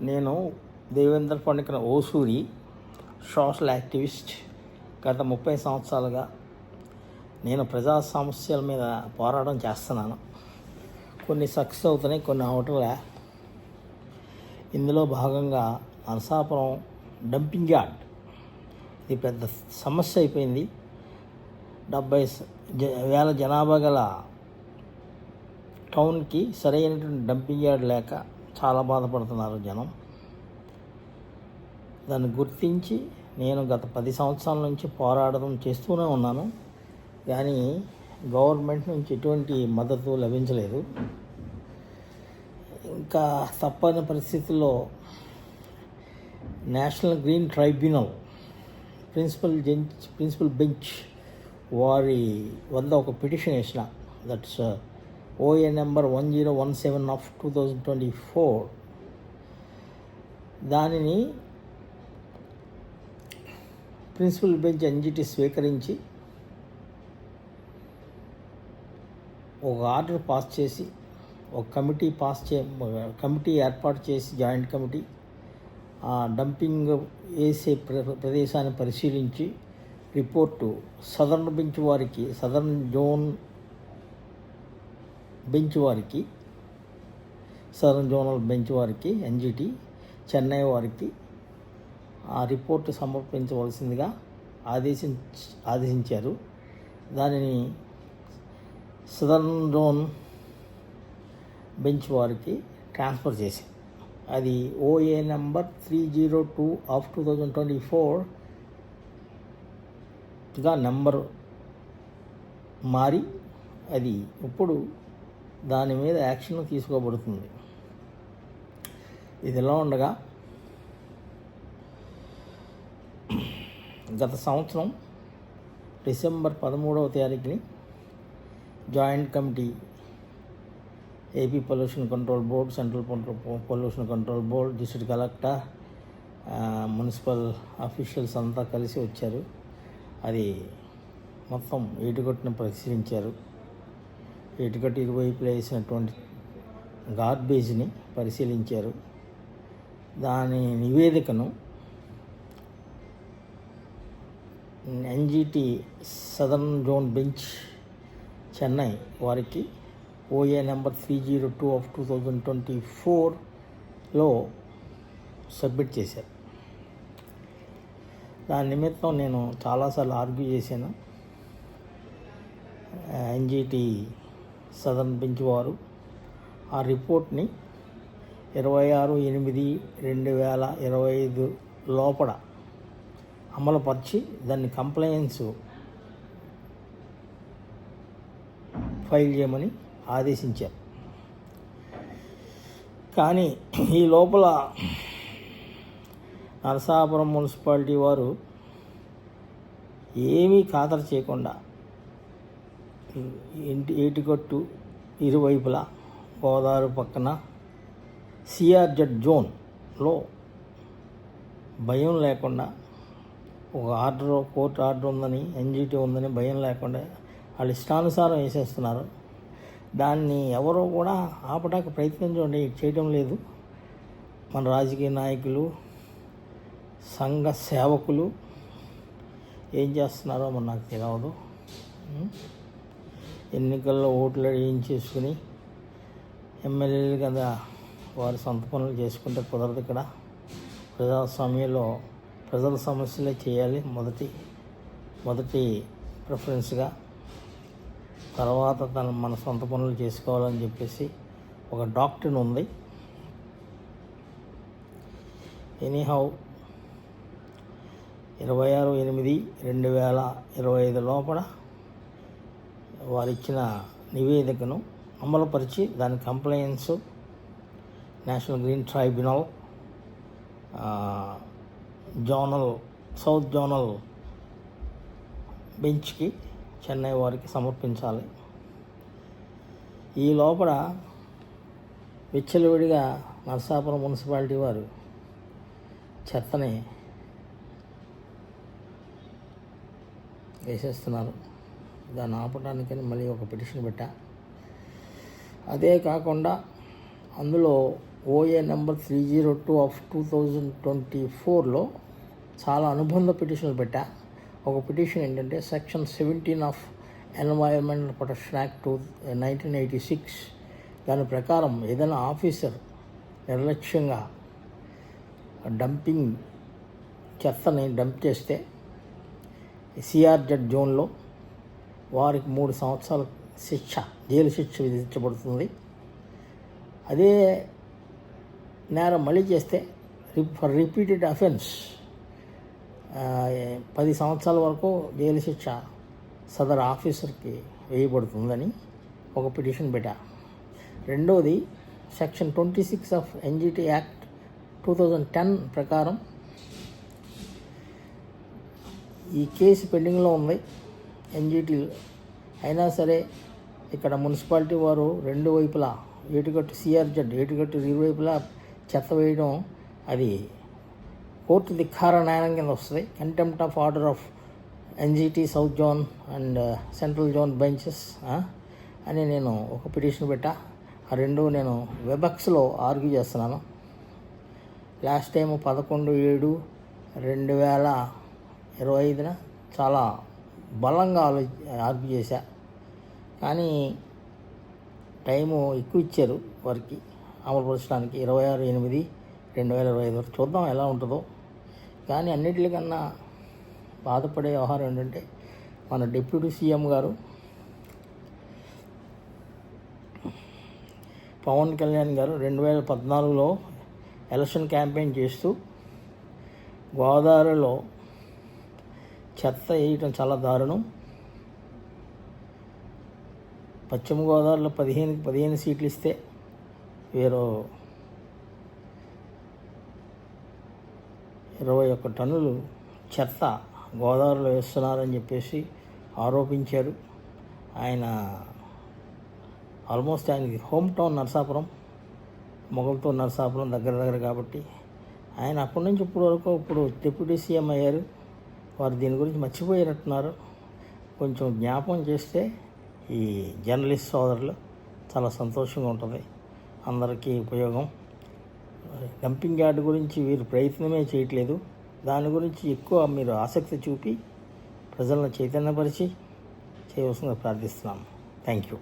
నేను Devendra పండికర్ ఓసూరి, social activist. గత 30 సంవత్సరాలుగా నేను ప్రజా సమస్యల మీద పోరాటం చేస్తున్నాను. కొన్ని సక్సెస్ అవుతున్నాయి, కొన్ని అవటంలే. ఇందులో భాగంగా నరసాపురం డంపింగ్ యార్డ్ ఇది పెద్ద సమస్య అయిపోయింది. 70,000 జనాభా గల టౌన్కి సరైనటువంటి డంపింగ్ యార్డ్ లేక చాలా బాధపడుతున్నారు జనం. దాన్ని గుర్తించి నేను గత 10 సంవత్సరాల నుంచి పోరాటం చేస్తూనే ఉన్నాను, కానీ గవర్నమెంట్ నుంచి ఎటువంటి మద్దతు లభించలేదు. ఇంకా తప్పని పరిస్థితుల్లో national green tribunal principal bench వారి వద్ద ఒక పిటిషన్ వేసిన, దట్స్ OA నెంబర్ 1017 ఆఫ్ 2024. దానిని ప్రిన్సిపల్ బెంచ్ NGT స్వీకరించి ఒక ఆర్డర్ పాస్ చేసి, ఒక కమిటీ ఏర్పాటు చేసి, జాయింట్ కమిటీ ఆ డంపింగ్ వేసే ప్రదేశాన్ని పరిశీలించి రిపోర్టు సదరన్ జోనల్ బెంచ్ వారికి NGT చెన్నై వారికి ఆ రిపోర్టు సమర్పించవలసిందిగా ఆదేశించారు. దానిని సదరన్ జోన్ బెంచ్ వారికి ట్రాన్స్ఫర్ చేశారు. అది OA నెంబర్ 302 ఆఫ్ 2024గా నెంబర్ మారి అది ఇప్పుడు దాని మీద యాక్షన్ తీసుకోబడుతుంది. ఇది ఎలా ఉండగా, గత సంవత్సరం డిసెంబర్ 13వ తారీఖుని joint committee AP pollution control board, central pollution control board, district collector, municipal officials అంతా కలిసి వచ్చారు. అది మొత్తం ఏటుగట్టును పరిశీలించారు. ఏటుగట్టు ఇరువైపులా వేసినటువంటి గార్బేజ్ని పరిశీలించారు. దాని నివేదికను NGT southern zone bench Chennai వారికి OA నెంబర్ 302 ఆఫ్ 2024లో సబ్మిట్ చేశారు. దాని నిమిత్తం నేను చాలాసార్లు ఆర్గ్యూ చేశాను. NGT సదరన్ బెంచ్ వారు ఆ రిపోర్ట్ని 26/8/2025 లోపల అమలుపరిచి దాన్ని కంప్లైంట్స్ ఫైల్ చేయమని ఆదేశించారు. కానీ ఈ లోపల నరసాపురం మున్సిపాలిటీ వారు ఏమీ ఖాతరు చేయకుండా ఏటిగట్టు ఇరువైపులా గోదావరి పక్కన CRZ జోన్లో భయం లేకుండా, ఒక కోర్టు ఆర్డర్ ఉందని, NGT ఉందని భయం లేకుండా వాళ్ళు ఇష్టానుసారం వేసేస్తున్నారు. దాన్ని ఎవరో కూడా ఆపడానికి ప్రయత్నం చేయడం లేదు. మన రాజకీయ నాయకులు, సంఘ సేవకులు ఏం చేస్తున్నారో మరి నాకు తెలియదు. ఎన్నికల్లో ఓట్లు వేయించేసుకుని ఎమ్మెల్యేలు కదా వారి సొంత పనులు చేసుకుంటే కుదరదు. ఇక్కడ ప్రజాస్వామ్యంలో ప్రజల సమస్యలే చేయాలి మొదటి ప్రిఫరెన్స్గా. తర్వాత మన సొంత పనులు చేసుకోవాలని చెప్పేసి ఒక డాక్ట్రిన్ ఉంది. ఎనీహౌ 26/8/2025 లోపల వారిచ్చిన నివేదికను అమలుపరిచి దాని complaints national green tribunal south zonal బెంచ్కి చెన్నై వారికి సమర్పించాలి. ఈ లోపల విచ్చలవిడిగా నరసాపురం మున్సిపాలిటీ వారు చెత్తని వేసేస్తున్నారు. దాన్ని ఆపడానికని మళ్ళీ ఒక పిటిషన్ పెట్టా. అదే కాకుండా అందులో ఓఏ నెంబర్ 302 ఆఫ్ 2024లో చాలా అనుబంధ పిటిషన్లు పెట్టా. ఒక పిటిషన్ ఏంటంటే section 17 of environmental protection act 1986 దాని ప్రకారం ఏదైనా ఆఫీసర్ నిర్లక్ష్యంగా డంపింగ్ చెత్తని డంప్ చేస్తే సిఆర్జెడ్ జోన్లో వారికి 3 సంవత్సరాల జైలు శిక్ష విధించబడుతుంది. అదే నేరం మళ్ళీ చేస్తే ఫర్ రిపీటెడ్ అఫెన్స్ 10 సంవత్సరాల వరకు జైలు శిక్ష సదర్ ఆఫీసర్కి వేయబడుతుందని ఒక పిటిషన్ పెట్టా. రెండవది సెక్షన్ 26 ఆఫ్ ఎన్జిటి యాక్ట్ 2010 ప్రకారం ఈ కేసు పెండింగ్లో ఉంది ఎన్జిటి. అయినా సరే ఇక్కడ మున్సిపాలిటీ వారు రెండు వైపులా ఏటుగట్టు సిఆర్జెడ్ ఏటుగట్టు ఇరువైపులా చెత్త వేయడం అది కోర్టు ధిక్కార న్యాయం కింద వస్తుంది. Contempt of order of NGT south zone and central zone benches అని నేను ఒక పిటిషన్ పెట్టా. ఆ రెండు నేను వెబెక్స్లో ఆర్గ్యూ చేస్తున్నాను. లాస్ట్ టైం 11/7/2025 చాలా బలంగా ఆర్గ్యూ చేశా. కానీ టైము ఎక్కువ ఇచ్చారు వారికి అమలుపరచడానికి 26/8/2025 వరకు. చూద్దాం ఎలా ఉంటుందో. కానీ అన్నిటికన్నా బాధపడే వ్యవహారం ఏంటంటే మన డిప్యూటీ సీఎం గారు పవన్ కళ్యాణ్ గారు 2014లో ఎలక్షన్ క్యాంపెయిన్ చేస్తూ గోదావరిలో చెత్త వేయటం చాలా దారుణం, పశ్చిమ గోదావరిలో 15 సీట్లు ఇస్తే వీరు 21 టన్నులు చెత్త గోదావరిలో వేస్తున్నారని చెప్పేసి ఆరోపించారు. ఆయన ఆల్మోస్ట్ ఆయనకి హోమ్ టౌన్ నరసాపురం, మొగల్తూరు నరసాపురం దగ్గర కాబట్టి ఆయన అప్పటి నుంచి ఇప్పటి వరకు ఇప్పుడు డిప్యూటీ సీఎం అయ్యారు. వారు దీని గురించి మర్చిపోయినట్టున్నారు. కొంచెం జ్ఞాపకం చేస్తే ఈ జర్నలిస్ట్ సోదరులు చాలా సంతోషంగా ఉంటుంది, అందరికీ ఉపయోగం. డంపింగ్ యార్డ్ గురించి వీరు ప్రయత్నమే చేయట్లేదు. దాని గురించి ఎక్కువ మీరు ఆసక్తి చూపి ప్రజలను చైతన్యపరిచి చేయవలసిందిగా ప్రార్థిస్తున్నాము. Thank you.